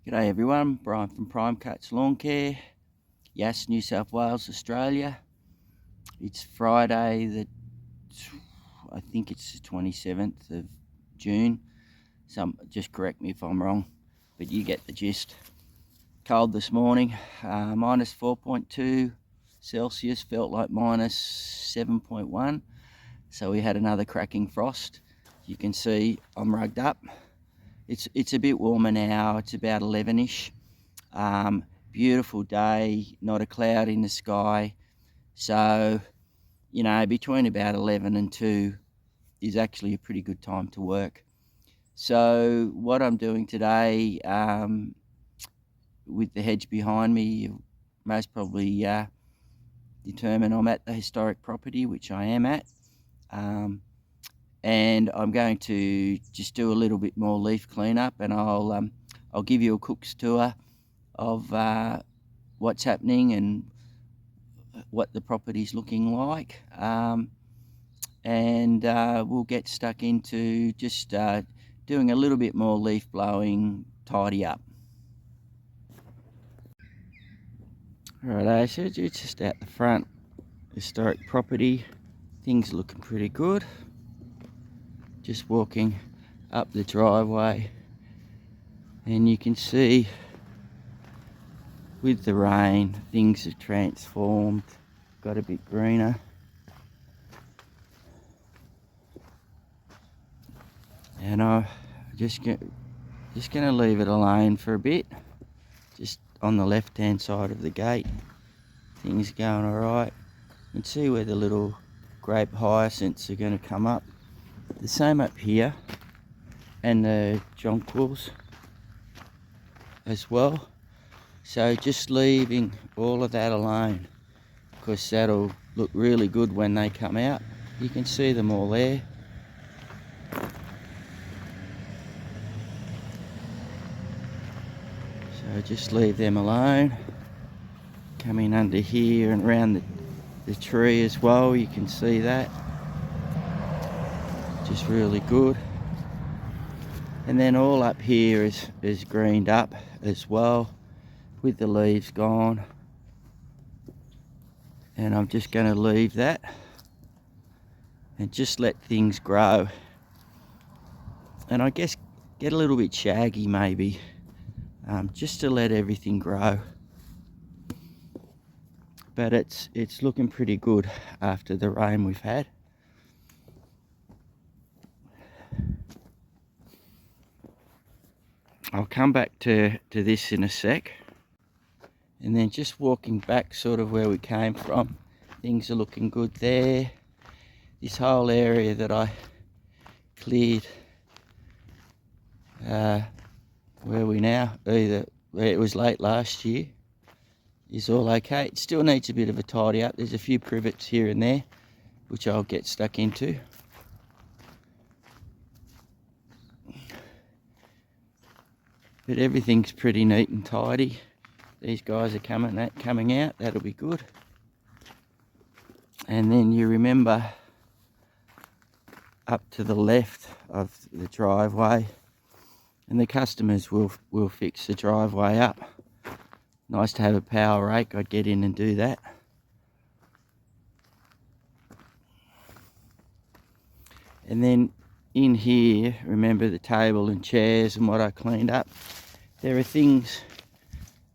G'day everyone, Brian from Prime Cuts Lawn Care, Yass, New South Wales, Australia. It's Friday, I think it's the 27th of June. Just correct me if I'm wrong, but you get the gist. Cold this morning, minus 4.2 Celsius, felt like minus 7.1. So we had another cracking frost. You can see I'm rugged up. It's a bit warmer now. It's about 11ish. Beautiful day, not a cloud in the sky. So, between about 11 and 2 is actually a pretty good time to work. So what I'm doing today, with the hedge behind me, you most probably determine I'm at the historic property, which I am at. And I'm going to just do a little bit more leaf cleanup, and I'll give you a cook's tour of what's happening and what the property's looking like, and we'll get stuck into just doing a little bit more leaf blowing, tidy up. Right, so it's just out the front, historic property. Things are looking pretty good. Just walking up the driveway, and you can see with the rain things have transformed, got a bit greener. And I'm just gonna leave it alone for a bit. Just on the left hand side of the gate, things are going all right. You can see where the little grape hyacinths are going to come up. The same up here, and the jonquils as well. So just leaving all of that alone, because that'll look really good when they come out. You can see them all there. So just leave them alone. Come in under here and around the tree as well, you can see that. Just really good. And then all up here is greened up as well, with the leaves gone. And I'm just going to leave that and just let things grow. And I guess get a little bit shaggy maybe, just to let everything grow. But it's looking pretty good after the rain we've had. I'll come back to this in a sec. And then just walking back sort of where we came from, things are looking good there. This whole area that I cleared, where we now, where it was late last year, is all okay. It still needs a bit of a tidy up. There's a few privets here and there, which I'll get stuck into. But everything's pretty neat and tidy. These guys are coming out, that'll be good. And then you remember up to the left of the driveway, and the customers will fix the driveway up. Nice to have a power rake. I'd get in and do that. And then in here, remember the table and chairs and what I cleaned up. There are things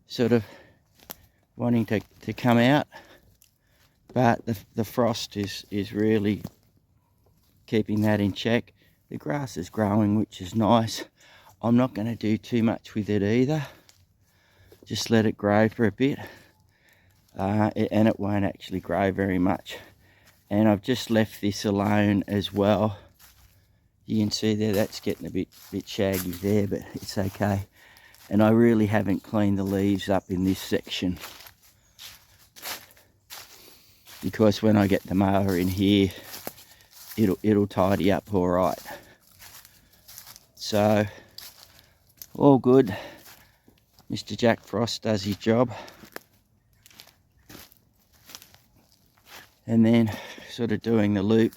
sort of wanting to come out, but the frost is really keeping that in check. The grass is growing, which is nice. I'm not going to do too much with it either. Just let it grow for a bit, and it won't actually grow very much. And I've just left this alone as well. You can see there, that's getting a bit shaggy there, but it's okay. And I really haven't cleaned the leaves up in this section, because when I get the mower in here, it'll tidy up all right. So all good. Mr. Jack Frost does his job. And then sort of doing the loop.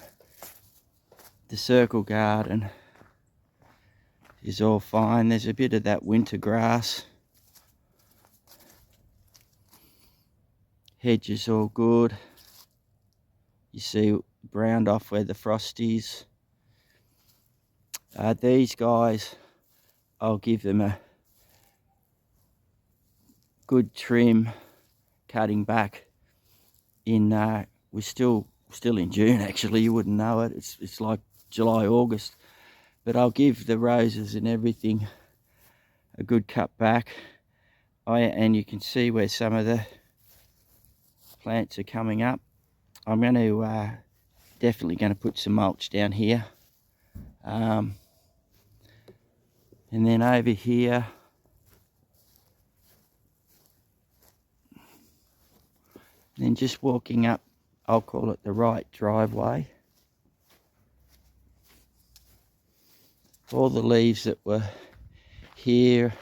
The circle garden is all fine. There's a bit of that winter grass Hedge is all good. You see browned off where the frost is. These guys, I'll give them a good trim, cutting back in, we're still in June actually, you wouldn't know it, it's like July, August, but I'll give the roses and everything a good cut back. And you can see where some of the plants are coming up. I'm going to definitely going to put some mulch down here, and then over here, and then just walking up, I'll call it the right driveway. All the leaves that were here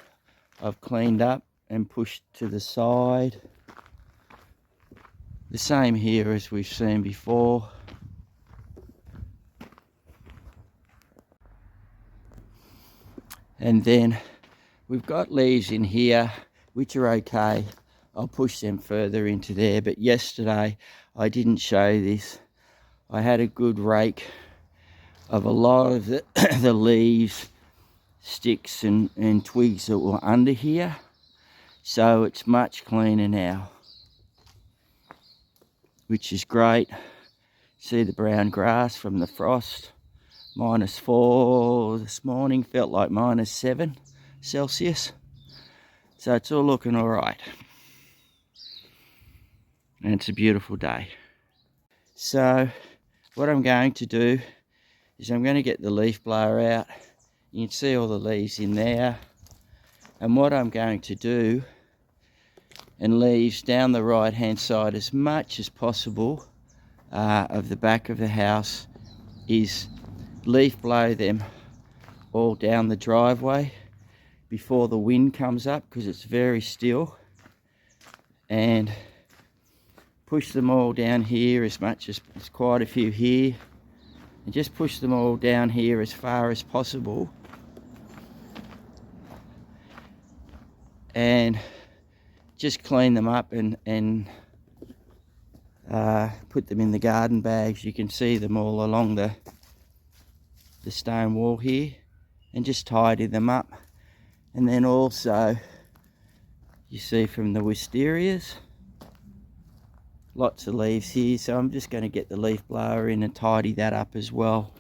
I've cleaned up and pushed to the side. The same here as we've seen before. And then we've got leaves in here which are okay. I'll push them further into there, but yesterday I didn't show this. I had a good rake of a lot of the leaves, sticks and twigs that were under here, so it's much cleaner now, which is great. See the brown grass from the frost. -4 this morning, felt like -7 Celsius, so it's all looking all right, and it's a beautiful day. So what I'm going to do is I'm going to get the leaf blower out. You can see all the leaves in there, and what I'm going to do, and leaves down the right hand side as much as possible of the back of the house, is leaf blow them all down the driveway before the wind comes up, because it's very still, and push them all down here as much as, there's quite a few here, and just push them all down here as far as possible, and just clean them up and put them in the garden bags. You can see them all along the stone wall here, and just tidy them up. And then also you see from the wisterias, lots of leaves here, so I'm just going to get the leaf blower in and tidy that up as well.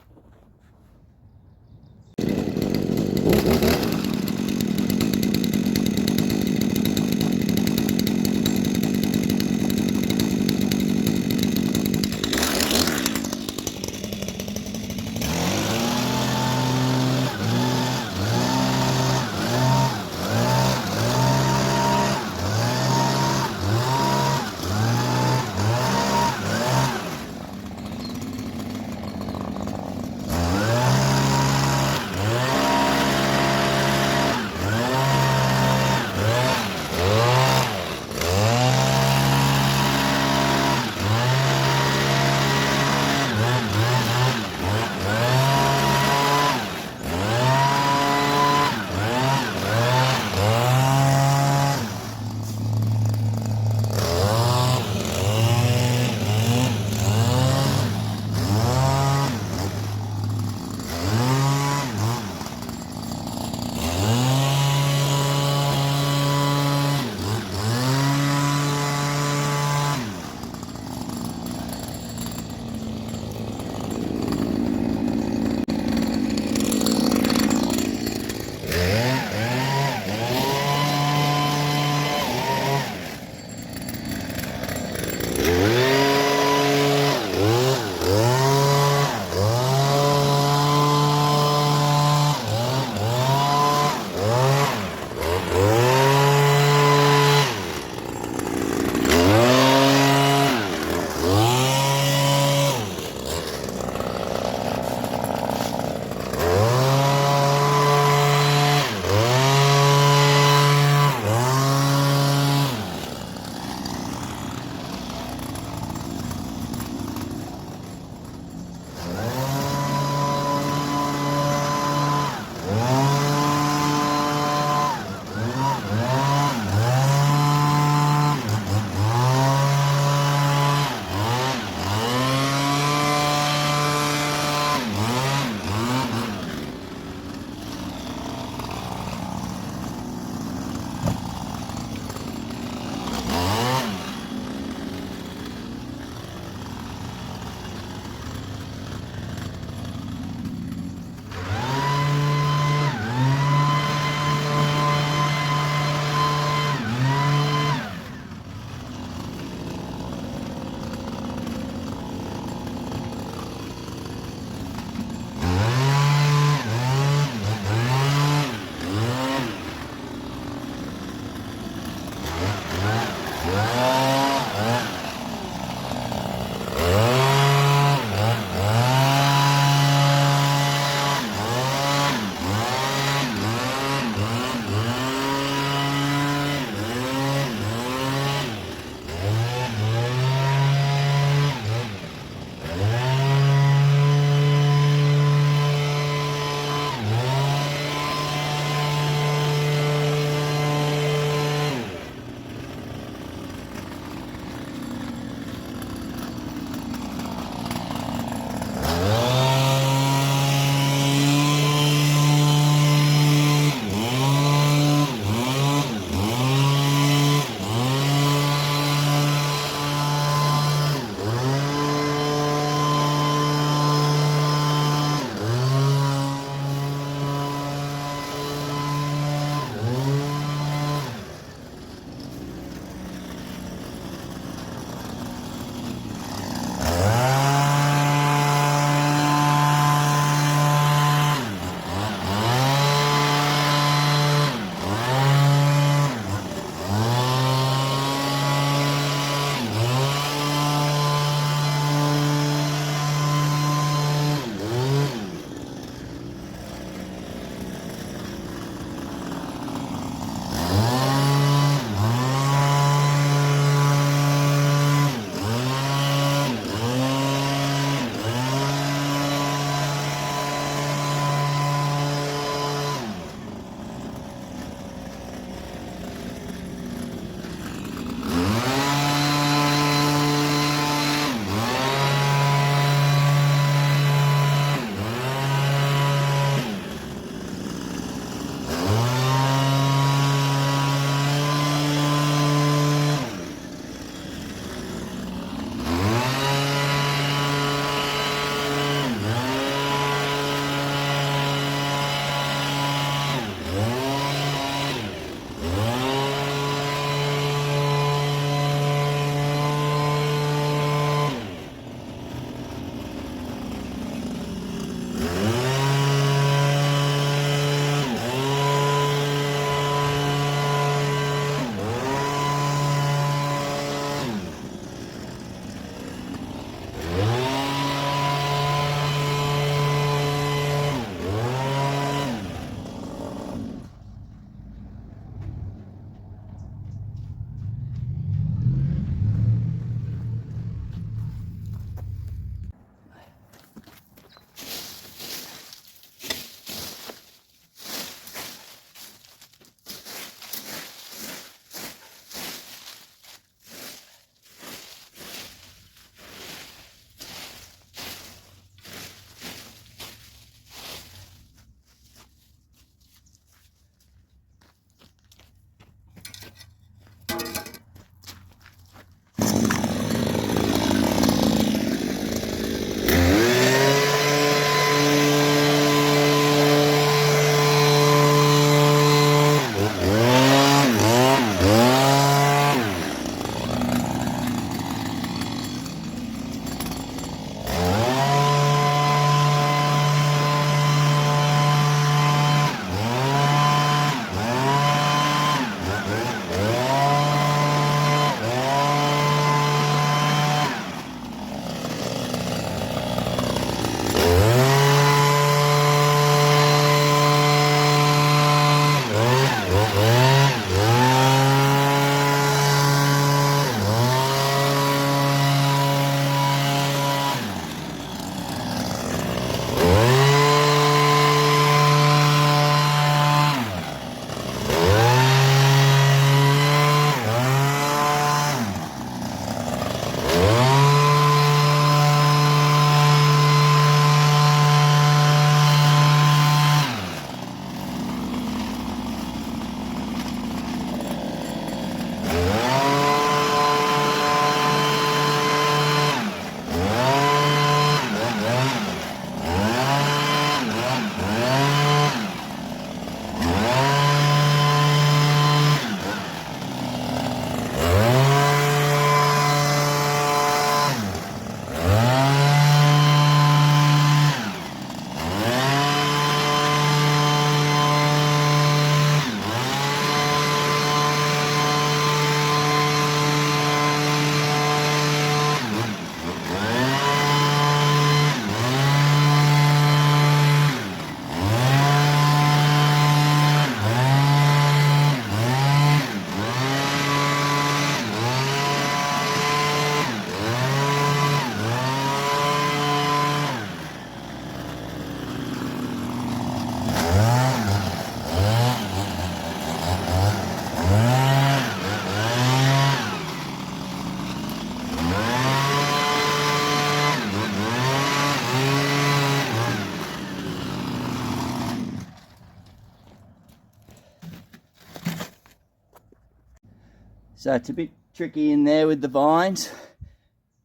So it's a bit tricky in there with the vines.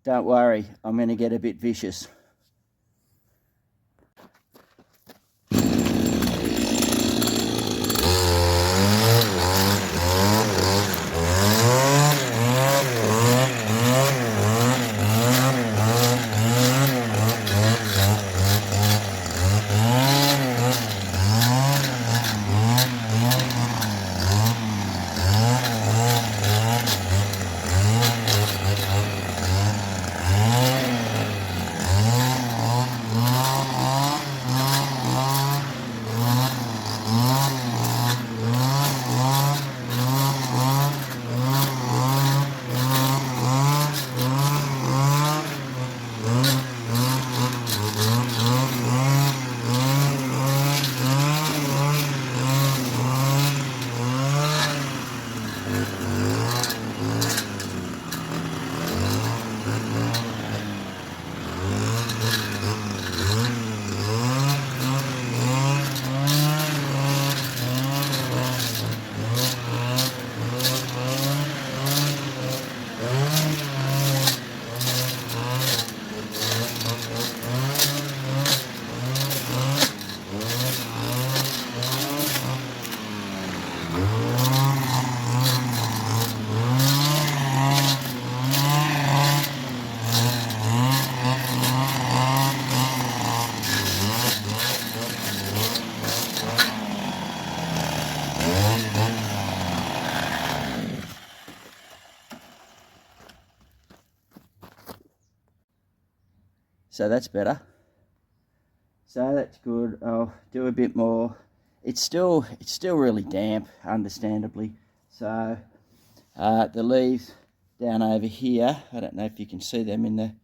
Don't worry, I'm going to get a bit vicious. So that's better. So that's good. I'll do a bit more. It's still really damp, understandably. So the leaves down over here, I don't know if you can see them in the.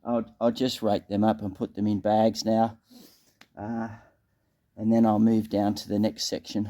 I'll just rake them up and put them in bags now, and then I'll move down to the next section.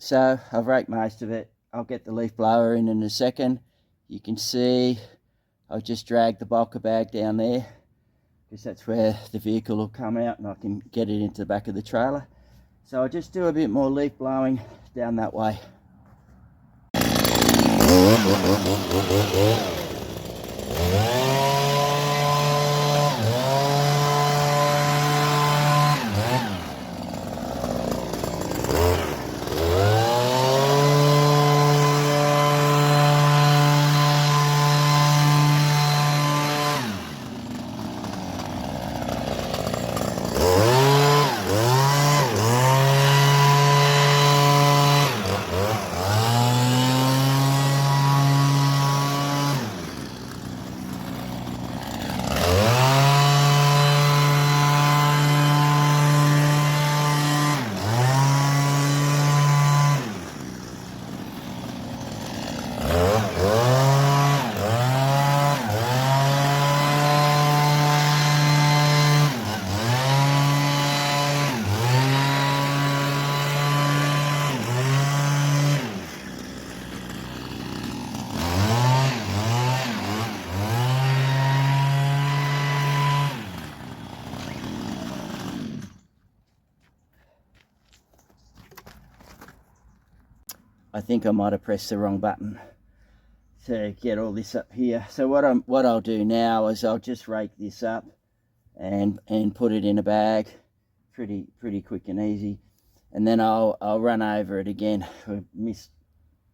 So I've raked most of it. I'll get the leaf blower in a second. You can see I've just dragged the bulker bag down there because that's where the vehicle will come out and I can get it into the back of the trailer. So I'll just do a bit more leaf blowing down that way. I think I might have pressed the wrong button to get all this up here. So what I'll do now is I'll just rake this up and put it in a bag, pretty quick and easy, and then I'll run over it again. I missed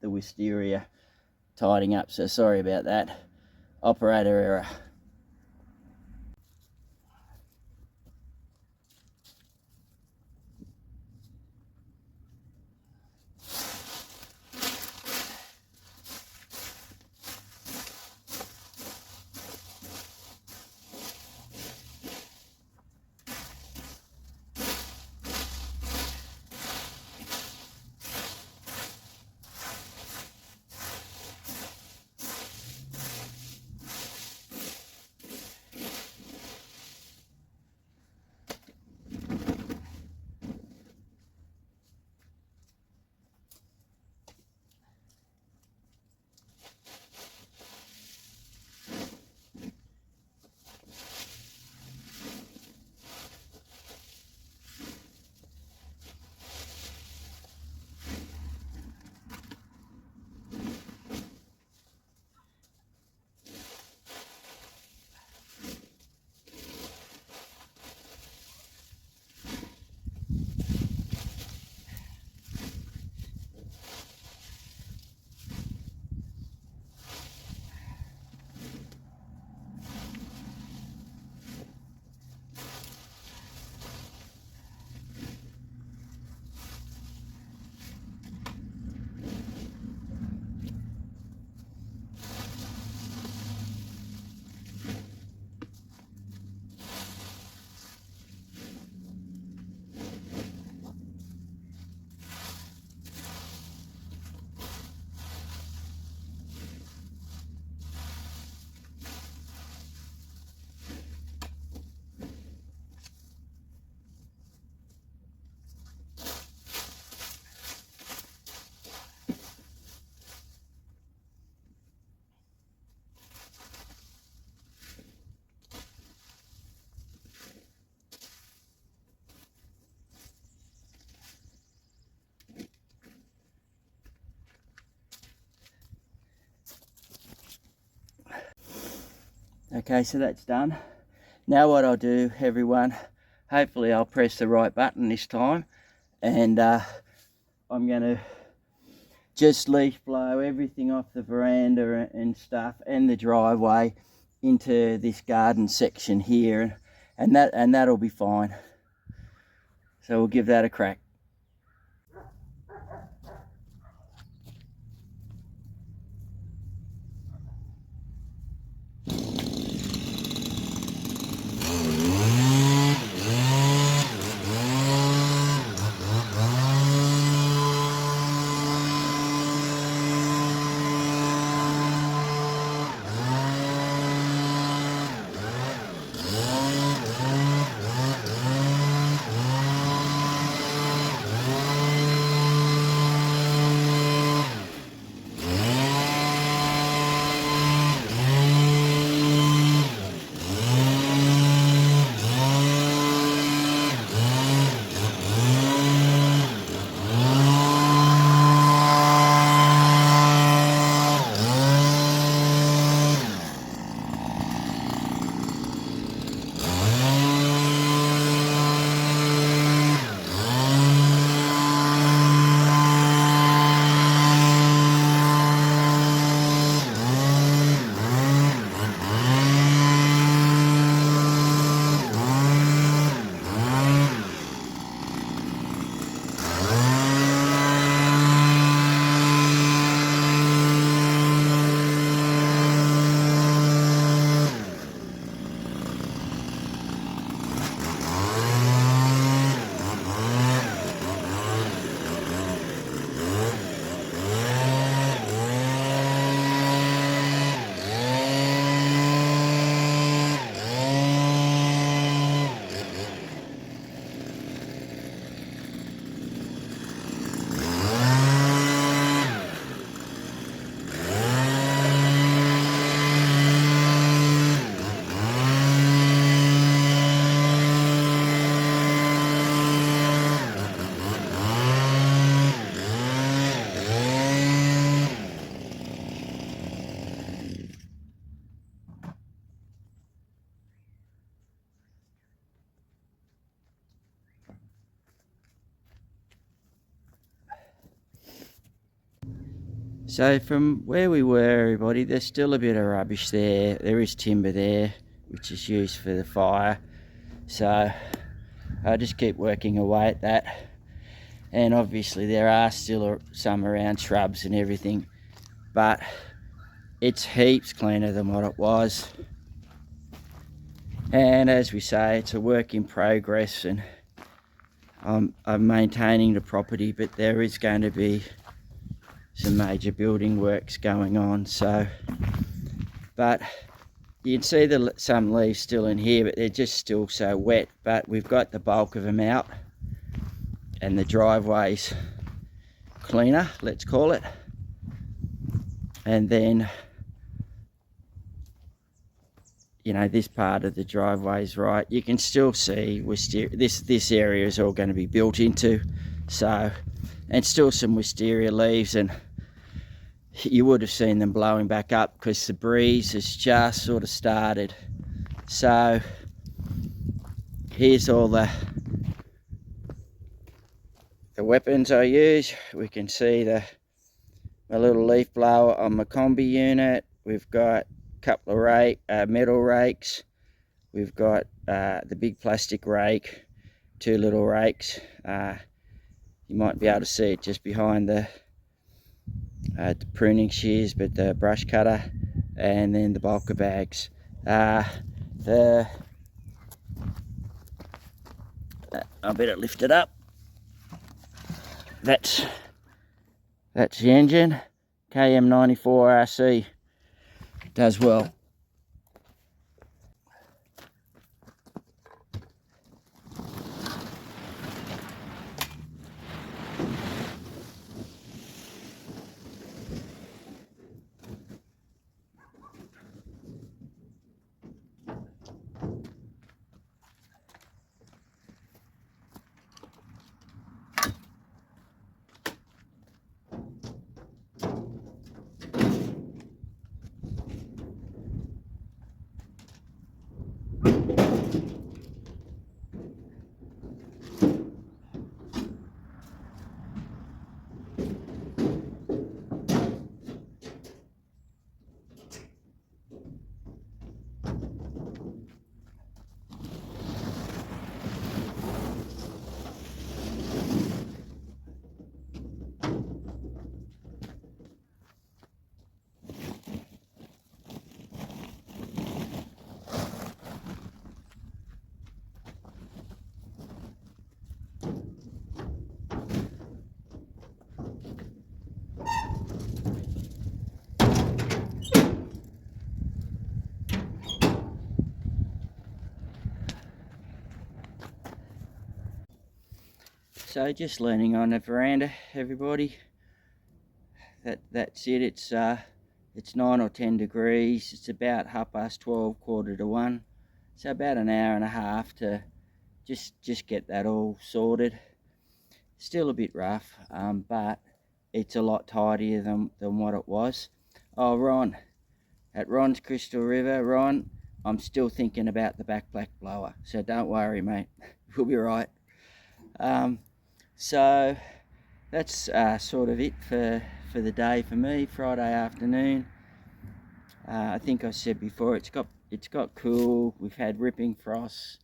the wisteria tidying up, so sorry about that. Operator error. Okay, so that's done. Now what I'll do, everyone, hopefully I'll press the right button this time, and I'm going to just leaf blow everything off the veranda and stuff and the driveway into this garden section here, and that'll be fine. So we'll give that a crack. So from where we were, everybody, there's still a bit of rubbish there. There is timber there, which is used for the fire. So I just keep working away at that. And obviously there are still some around shrubs and everything, but it's heaps cleaner than what it was. And as we say, it's a work in progress, and I'm maintaining the property, but there is going to be some major building works going on. So, but you can see some leaves still in here, but they're just still so wet. But we've got the bulk of them out, and the driveway's cleaner, let's call it. And then, you know, this part of the driveway is right. You can still see this area is all going to be built into. So, and still some wisteria leaves, and you would have seen them blowing back up because the breeze has just sort of started. So here's all the weapons I use. We can see my little leaf blower on my combi unit. We've got a couple of metal rakes. We've got the big plastic rake, 2 little rakes. You might be able to see it just behind the pruning shears, but the brush cutter, and then the bulker bags. I better lift it up. That's the engine. KM94RC does well. So just leaning on the veranda, everybody. That's it. It's 9 or 10 degrees. It's about 12:30, quarter to 1. So about an hour and a half to just get that all sorted. Still a bit rough, but it's a lot tidier than what it was. Oh, Ron, at Ron's Crystal River, Ron, I'm still thinking about the back black blower. So don't worry, mate. We'll be right. So that's sort of it for the day for me. Friday afternoon. I think I said before, it's got cool. We've had ripping frosts.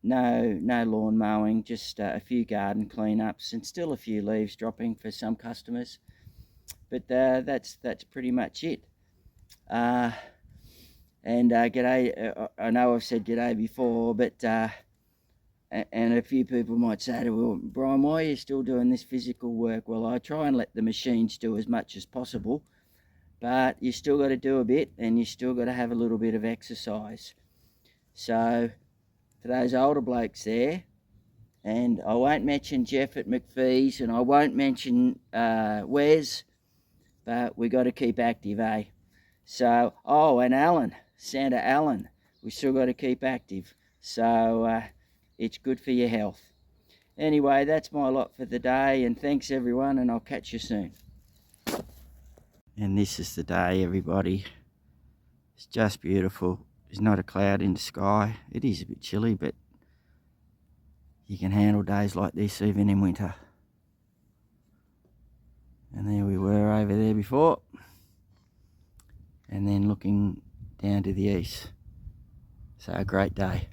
No lawn mowing, just a few garden cleanups, and still a few leaves dropping for some customers. But that's pretty much it. And g'day. I know I've said g'day before, but and a few people might say to me, well, Brian, why are you still doing this physical work? Well, I try and let the machines do as much as possible, but you still got to do a bit, and you still got to have a little bit of exercise. So for those older blokes there, and I won't mention Jeff at McPhee's, and I won't mention Wes, but we got to keep active, eh? So, and Alan, Santa Alan, we still got to keep active. So it's good for your health. Anyway, that's my lot for the day, and thanks everyone, and I'll catch you soon. And this is the day, everybody. It's just beautiful. There's not a cloud in the sky. It is a bit chilly, but you can handle days like this even in winter. And there we were over there before, and then looking down to the east. So a great day.